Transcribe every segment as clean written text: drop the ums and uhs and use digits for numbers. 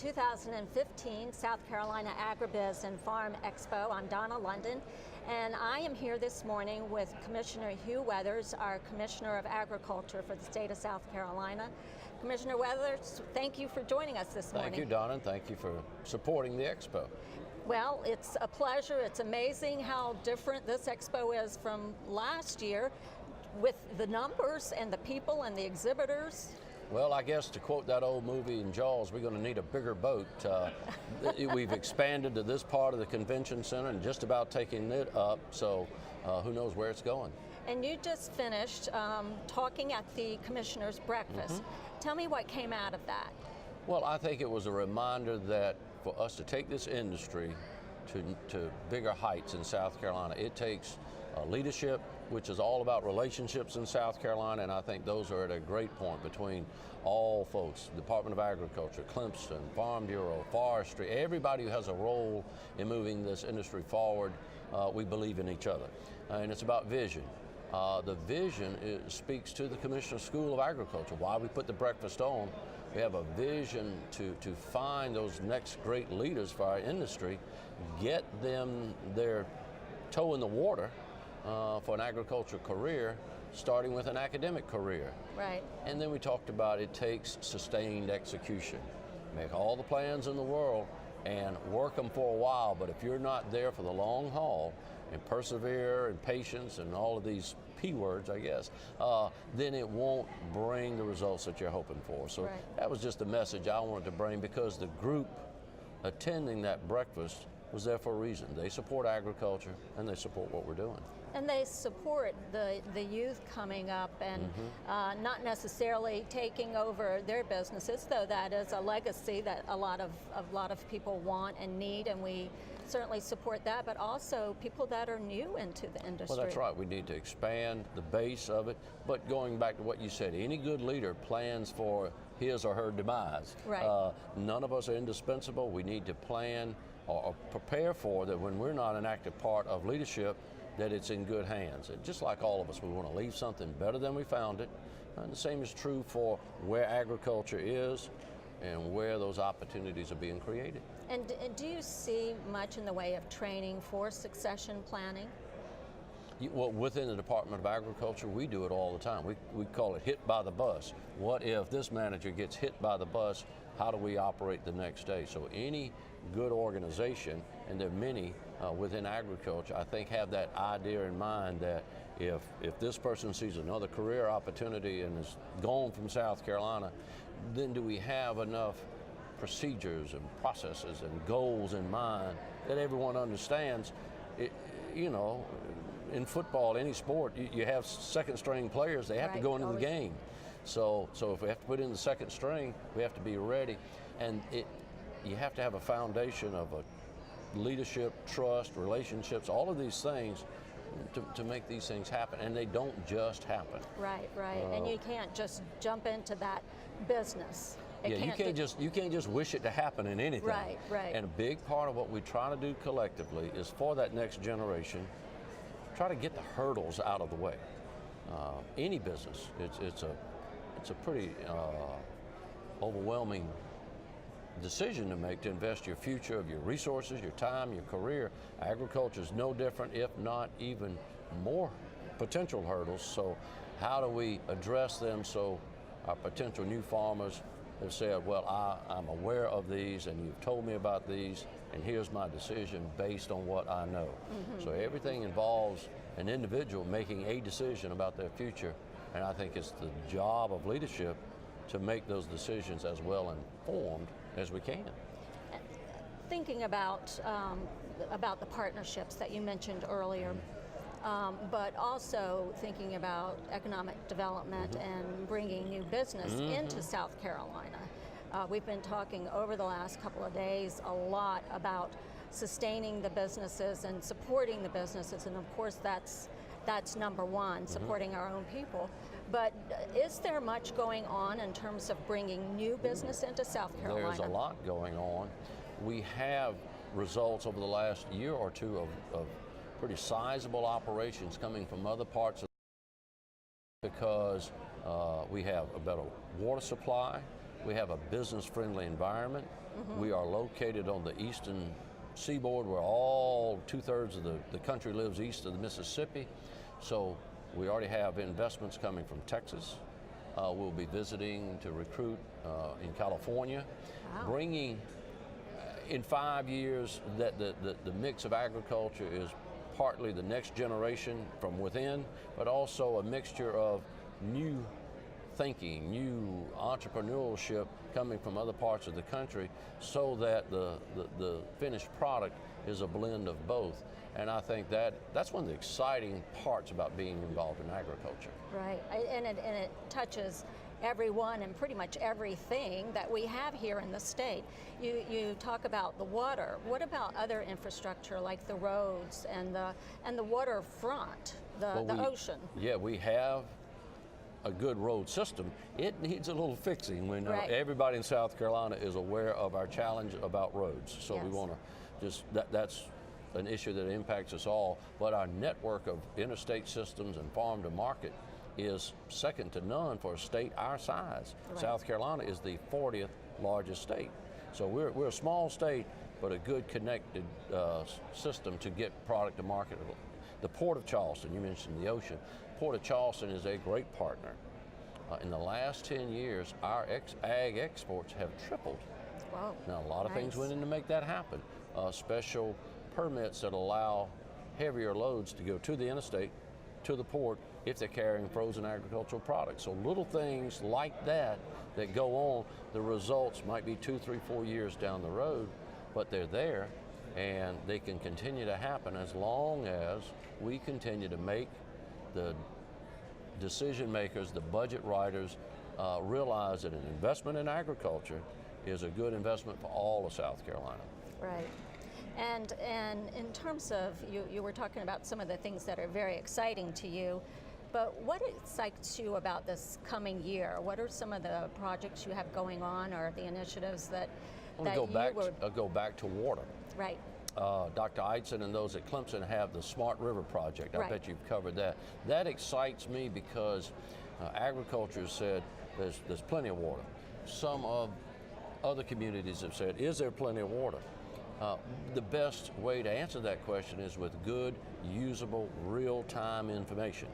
2015 South Carolina AgriBiz and Farm Expo. I'm Donna London, and I am here this morning with Commissioner Hugh Weathers, our Commissioner of Agriculture for the state of South Carolina. Commissioner Weathers, thank you for joining us this morning. Thank you, Donna, and thank you for supporting the Expo. Well, it's a pleasure. It's amazing how different this Expo is from last year with the numbers and the people and the exhibitors. Well, I guess to quote that old movie in Jaws, we're going to need a bigger boat. We've expanded to this part of the convention center and just about taking it up, so who knows where it's going. And you just finished talking at the Commissioner's Breakfast. Tell me what came out of that. Well, I think it was a reminder that for us to take this industry to bigger heights in South Carolina, it takes leadership, which is all about relationships in South Carolina, and I think those are at a great point between all folks, Department of Agriculture, Clemson, Farm Bureau, Forestry, everybody who has a role in moving this industry forward. We believe in each other, and it's about vision. The vision speaks to the Commissioner School of Agriculture. Why we put the breakfast on, we have a vision to find those next great leaders for our industry, get them their toe in the water for an agricultural career, starting with an academic career. Right. And then we talked about it takes sustained execution. Make all the plans in the world and work them for a while, but if you're not there for the long haul and persevere and patience and all of these P words, I guess, then it won't bring the results that you're hoping for. So that was just the message I wanted to bring, because the group attending that breakfast was there for a reason. They support agriculture and they support what we're doing. And they support the youth coming up and not necessarily taking over their businesses, though that is a legacy that a lot of people want and need, and we certainly support that, but also people that are new into the industry. Well, that's right. We need to expand the base of it, but going back to what you said, any good leader plans for his or her demise. Right. None of us are indispensable. We need to plan or prepare for that when we're not an active part of leadership, that it's in good hands. And just like all of us, we want to leave something better than we found it. And the same is true for where agriculture is and where those opportunities are being created. And do you see much in the way of training for succession planning? Well, within the Department of Agriculture, we do it all the time. We call it hit by the bus. What if this manager gets hit by the bus? How do we operate the next day? So any good organization, and there are many within agriculture, I think have that idea in mind that if this person sees another career opportunity and is gone from South Carolina, then do we have enough procedures and processes and goals in mind that everyone understands? You know, in football, any sport, you have second string players, they have to go into the game. So if we have to put in the second string, we have to be ready. And you have to have a foundation of a leadership, trust, relationships, all of these things to make these things happen, and they don't just happen. Right, right. And you can't just jump into that business. You can't just wish it to happen in anything. Right, right. And a big part of what we try to do collectively is for that next generation, try to get the hurdles out of the way. Any business, it's a pretty overwhelming decision to make to invest your future of your resources, your time, your career. Agriculture is no different, if not even more potential hurdles. So how do we address them so our potential new farmers have said, well, I'm aware of these and you've told me about these and here's my decision based on what I know. So everything involves an individual making a decision about their future, and I think it's the job of leadership to make those decisions as well informed as we can. Thinking about the partnerships that you mentioned earlier, but also thinking about economic development and bringing new business into South Carolina. We've been talking over the last couple of days a lot about sustaining the businesses and supporting the businesses, and of course that's number one, supporting our own people. But is there much going on in terms of bringing new business into South Carolina? There's a lot going on. We have results over the last year or two of pretty sizable operations coming from other parts of, because we have a better water supply, We have a business-friendly environment. We are located on the eastern seaboard where all 2/3 of the country lives east of the Mississippi. So we already have investments coming from Texas. We'll be visiting to recruit in California, bringing in 5 years that the mix of agriculture is partly the next generation from within, but also a mixture of new thinking, new entrepreneurship coming from other parts of the country, so that the finished product is a blend of both. And I think that's one of the exciting parts about being involved in agriculture. Right, and it touches everyone and pretty much everything that we have here in the state. You talk about the water. What about other infrastructure like the roads and the waterfront, the ocean? Yeah, we have a good road system. It needs a little fixing. We know everybody in South Carolina is aware of our challenge about roads. So we want to just, that's an issue that impacts us all. But our network of interstate systems and farm to market is second to none for a state our size. South Carolina is the 40th largest state. So we're a small state, but a good connected system to get product to market. The Port of Charleston, you mentioned the ocean. Port of Charleston is a great partner. In the last 10 years, our ag exports have tripled. Wow. Now, a lot of things went in to make that happen. Special permits that allow heavier loads to go to the interstate, to the port, if they're carrying frozen agricultural products. So little things like that go on, the results might be 2, 3, 4 years down the road, but they're there, and they can continue to happen as long as we continue to make the decision makers, the budget writers, realize that an investment in agriculture is a good investment for all of South Carolina. Right. And in terms of, you were talking about some of the things that are very exciting to you, but what excites you about this coming year? What are some of the projects you have going on, or the initiatives that I'll go back to water. Right. Dr. Eitzen and those at Clemson have the Smart River Project. I bet you've covered that. That excites me because agriculture has said there's plenty of water. Some of other communities have said, is there plenty of water? The best way to answer that question is with good, usable, real-time information.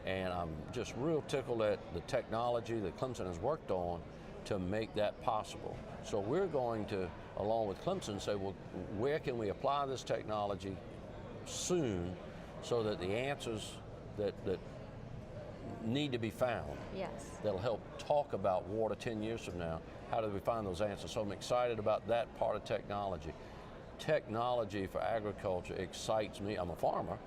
And I'm just real tickled at the technology that Clemson has worked on to make that possible. So we're going to, along with Clemson, say, well, where can we apply this technology soon so that the answers that need to be found, that'll help talk about water 10 years from now, how do we find those answers? So I'm excited about that part of technology. Technology for agriculture excites me. I'm a farmer,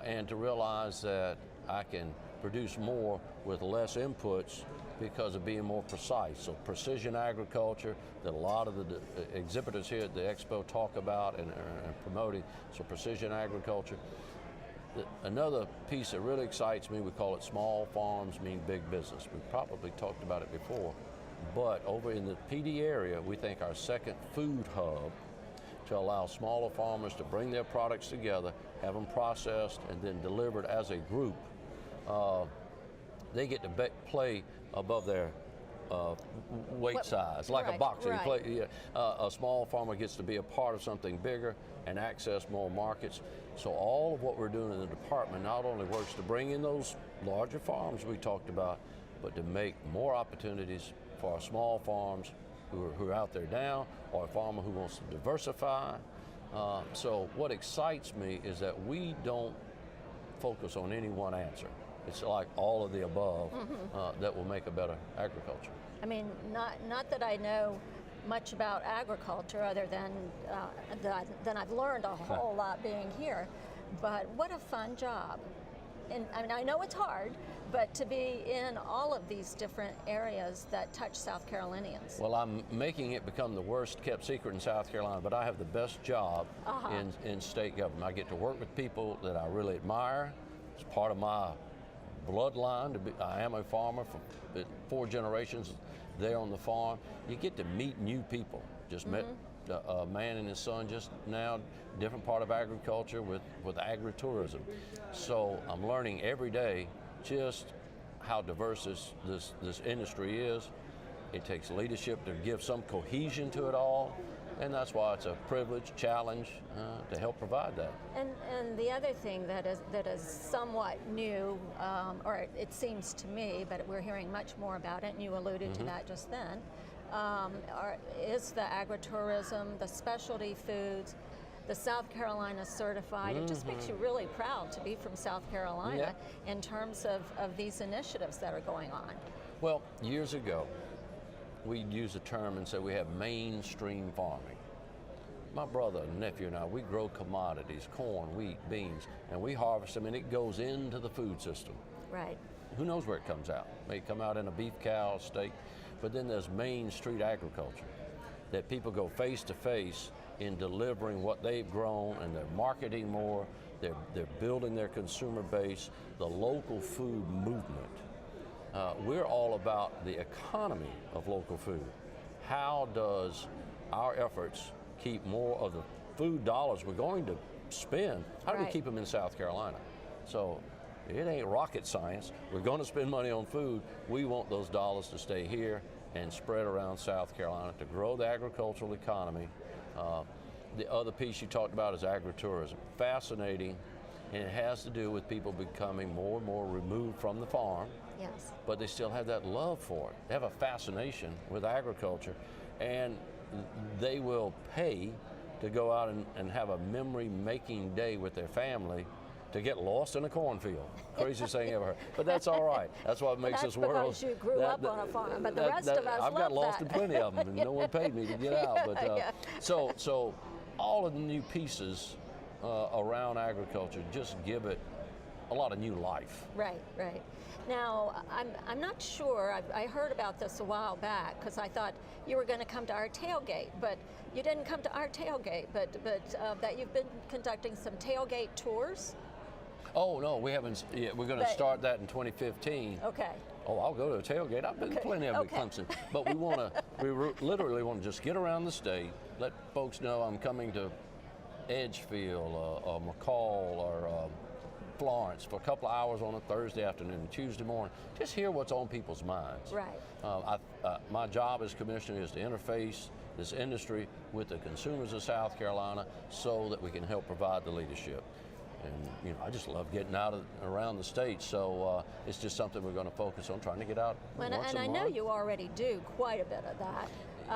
and to realize that I can produce more with less inputs because of being more precise. So precision agriculture that a lot of the exhibitors here at the Expo talk about and promoting, so precision agriculture. Another piece that really excites me, we call it small farms mean big business. We've probably talked about it before, but over in the PD area, we think our second food hub to allow smaller farmers to bring their products together, have them processed, and then delivered as a group. They get to play above their weight size, like a boxer. A small farmer gets to be a part of something bigger and access more markets. So all of what we're doing in the department not only works to bring in those larger farms we talked about, but to make more opportunities for our small farms who are out there now, or a farmer who wants to diversify. So what excites me is that we don't focus on any one answer. It's like all of the above that will make a better agriculture. I mean, not that I know much about agriculture other than I've learned a whole lot being here, but what a fun job. And I mean, I know it's hard, but to be in all of these different areas that touch South Carolinians. Well, I'm making it become the worst kept secret in South Carolina, but I have the best job in state government. I get to work with people that I really admire. It's part of my bloodline. I am a farmer for 4 generations there on the farm. You get to meet new people. Just met a man and his son just now, different part of agriculture with agritourism. So I'm learning every day just how diverse this industry is. It takes leadership to give some cohesion to it all, and that's why it's a privilege, challenge to help provide that. And the other thing that is somewhat new, or it seems to me, but we're hearing much more about it, and you alluded to that just then, is the agritourism, the specialty foods, the South Carolina certified. It just makes you really proud to be from South Carolina in terms of these initiatives that are going on. Well, years ago, we used a term and said we have mainstream farming. My brother and nephew and I, we grow commodities, corn, wheat, beans, and we harvest them, and it goes into the food system. Right. Who knows where it comes out? It may come out in a beef cow, steak, but then there's Main Street agriculture, that people go face to face in delivering what they've grown, and they're marketing more, they're building their consumer base, the local food movement. We're all about the economy of local food. How does our efforts keep more of the food dollars we're going to spend, how do we keep them in South Carolina? So it ain't rocket science. We're going to spend money on food. We want those dollars to stay here and spread around South Carolina to grow the agricultural economy. The other piece you talked about is agritourism. Fascinating, and it has to do with people becoming more and more removed from the farm. Yes. But they still have that love for it. They have a fascination with agriculture, and they will pay to go out and have a memory-making day with their family to get lost in a cornfield. Craziest thing ever heard. But that's all right. That's what makes this world. That's because you grew up on a farm, but the rest of us I've got lost in plenty of them, and no one paid me to get out. But so all of the new pieces around agriculture just give it a lot of new life. Right, right. Now, I'm not sure, I heard about this a while back, because I thought you were going to come to our tailgate, but you didn't come to our tailgate, but that you've been conducting some tailgate tours? Oh, no, we haven't yet. We're going to start that in 2015. Okay. Oh, I'll go to a tailgate. I've been to plenty of it at Clemson. But we literally want to just get around the state, let folks know I'm coming to Edgefield or McCall or Florence for a couple of hours on a Thursday afternoon and Tuesday morning. Just hear what's on people's minds. Right. My job as commissioner is to interface this industry with the consumers of South Carolina so that we can help provide the leadership. And I just love getting out around the state, so it's just something we're going to focus on, trying to get out once a month. And I know you already do quite a bit of that.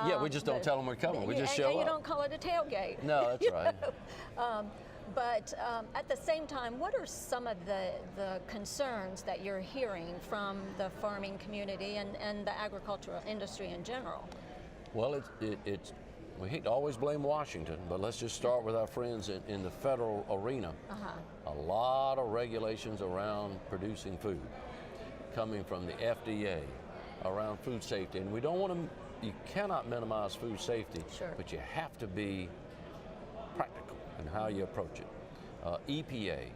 Yeah, we just don't tell them we're coming. We just show up. And you don't call it a tailgate. No, that's right. But at the same time, what are some of the concerns that you're hearing from the farming community and the agricultural industry in general? Well, we hate to always blame Washington, but let's just start with our friends in the federal arena. A lot of regulations around producing food, coming from the FDA, around food safety, and we don't want to. You cannot minimize food safety, but you have to be practical in how you approach it. EPA,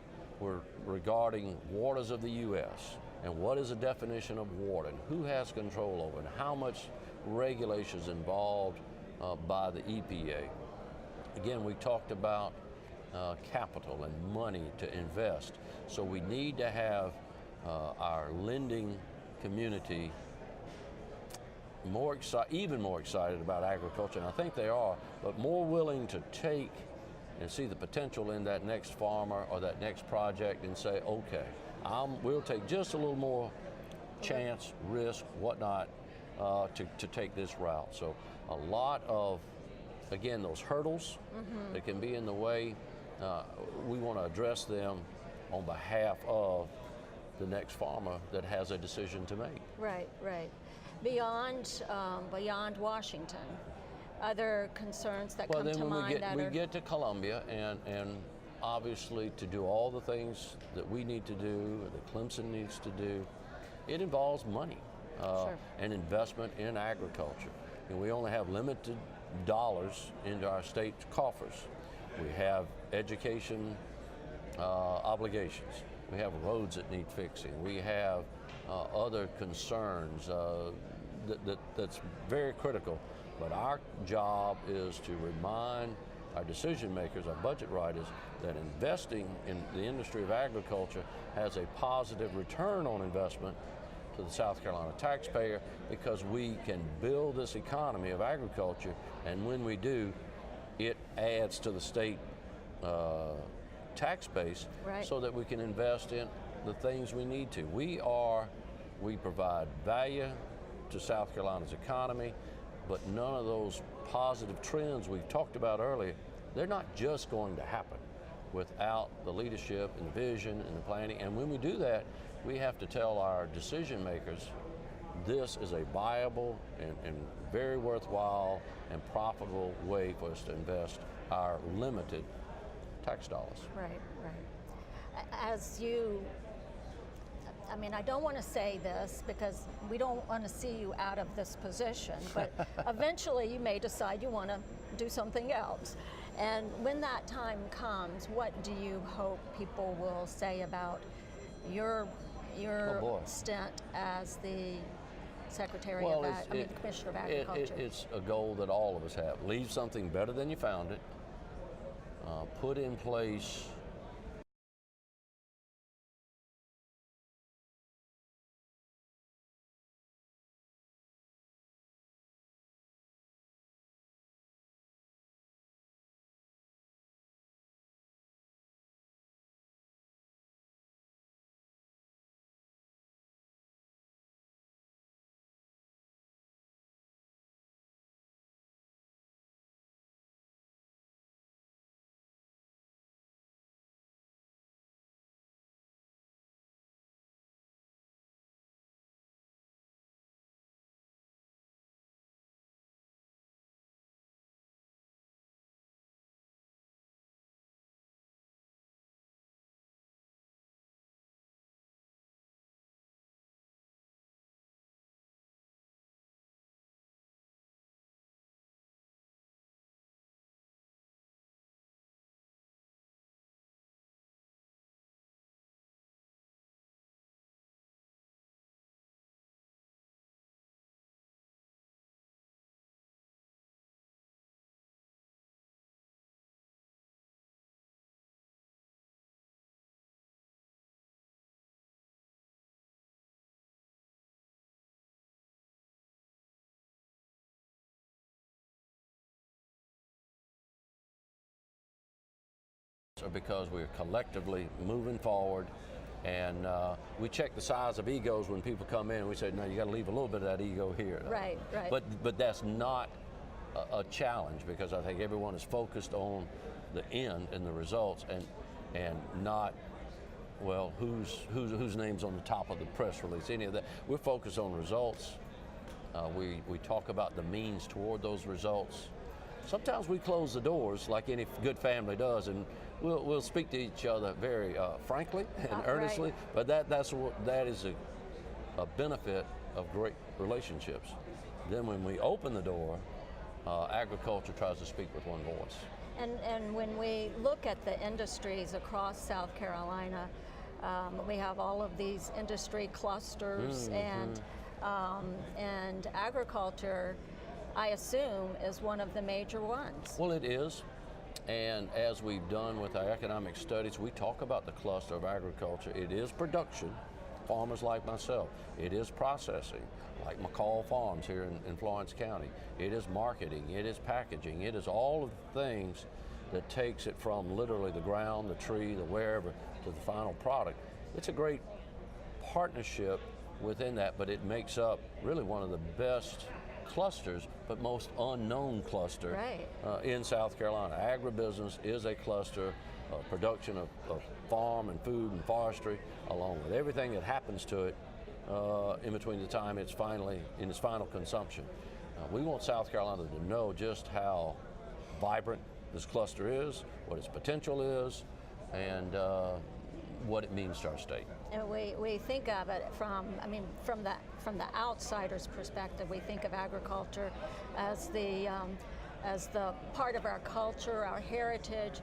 regarding waters of the U.S. and what is the definition of water and who has control over it and how much regulations involved by the EPA. Again, we talked about capital and money to invest, so we need to have our lending community even more excited about agriculture, and I think they are, but more willing to take and see the potential in that next farmer or that next project and say, okay, we'll take just a little more chance, risk, whatnot, to take this route. So a lot of, again, those hurdles that can be in the way, we want to address them on behalf of the next farmer that has a decision to make. Right, right. Beyond Washington, other concerns that come to mind? Well, then when we get to Columbia, and obviously to do all the things that we need to do, that Clemson needs to do, it involves money and investment in agriculture. And we only have limited dollars into our state coffers. We have education obligations. We have roads that need fixing. We have other concerns that's very critical. But our job is to remind our decision makers, our budget writers, that investing in the industry of agriculture has a positive return on investment to the South Carolina taxpayer, because we can build this economy of agriculture, and when we do, it adds to the state tax base, right, so that we can invest in the things we need to. We provide value to South Carolina's economy, but none of those positive trends we've talked about earlier, they're not just going to happen without the leadership and the vision and the planning. And when we do that, we have to tell our decision makers, this is a viable and very worthwhile and profitable way for us to invest our limited tax dollars. right, right. As you, I mean, I don't want to say this because we don't want to see you out of this position, but eventually you may decide you want to do something else. And when that time comes, what do you hope people will say about your stint as the Secretary of the Commissioner of Agriculture? It's a goal that all of us have. Leave something better than you found it. Put in place because we're collectively moving forward, and we check the size of egos when people come in. We say, no, you got to leave a little bit of that ego here. Right, right. But that's not a challenge, because I think everyone is focused on the end and the results, and not, well, whose name's on the top of the press release, any of that. We're focused on results. We talk about the means toward those results. Sometimes we close the doors like any good family does, and we'll speak to each other very frankly and earnestly, right. but that is a benefit of great relationships. Then when we open the door, agriculture tries to speak with one voice. And when we look at the industries across South Carolina, we have all of these industry clusters, and agriculture, I assume, is one of the major ones. Well, it is. And as we've done with our economic studies, we talk about the cluster of agriculture. It is production, farmers like myself. It is processing, like McCall Farms here in Florence County. It is marketing, it is packaging, it is all of the things that takes it from literally the ground, the tree, the wherever, to the final product. It's a great partnership within that, but it makes up really one of the best clusters, but most unknown cluster in South Carolina. Agribusiness is a cluster, production of farm and food and forestry, along with everything that happens to it in between the time it's finally in its final consumption. We want South Carolina to know just how vibrant this cluster is, what its potential is, and what it means to our state. And we think of it from the outsider's perspective. We think of agriculture as the part of our culture, our heritage,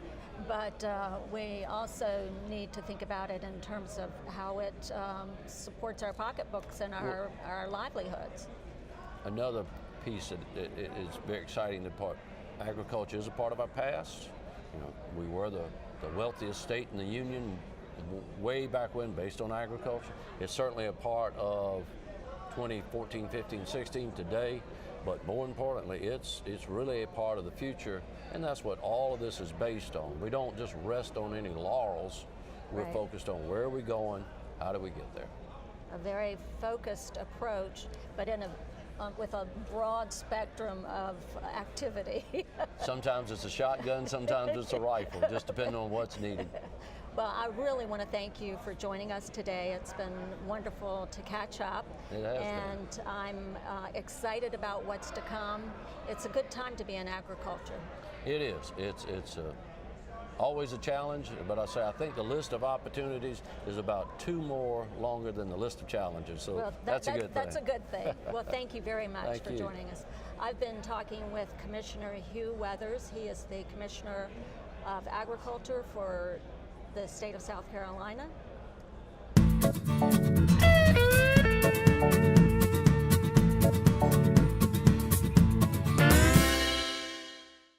but we also need to think about it in terms of how it supports our pocketbooks and our livelihoods. Another piece that is very exciting, the part, agriculture is a part of our past. You know, we were the wealthiest state in the Union way back when, based on agriculture. It's certainly a part of 2014, 15, 16 today, but more importantly, it's really a part of the future, and that's what all of this is based on. We don't just rest on any laurels. We're Right. focused on where are we going, how do we get there. A very focused approach, but in with a broad spectrum of activity. Sometimes it's a shotgun, sometimes it's a rifle, just depending on what's needed. Well, I really want to thank you for joining us today. It's been wonderful to catch up. It has been. And I'm excited about what's to come. It's a good time to be in agriculture. It is. It's always a challenge, but I think the list of opportunities is about 2 more longer than the list of challenges, so Well, that's a good thing. That's a good thing. Well, thank you very much Thank for you. joining us. I've been talking with Commissioner Hugh Weathers. He is the Commissioner of Agriculture for the state of South Carolina.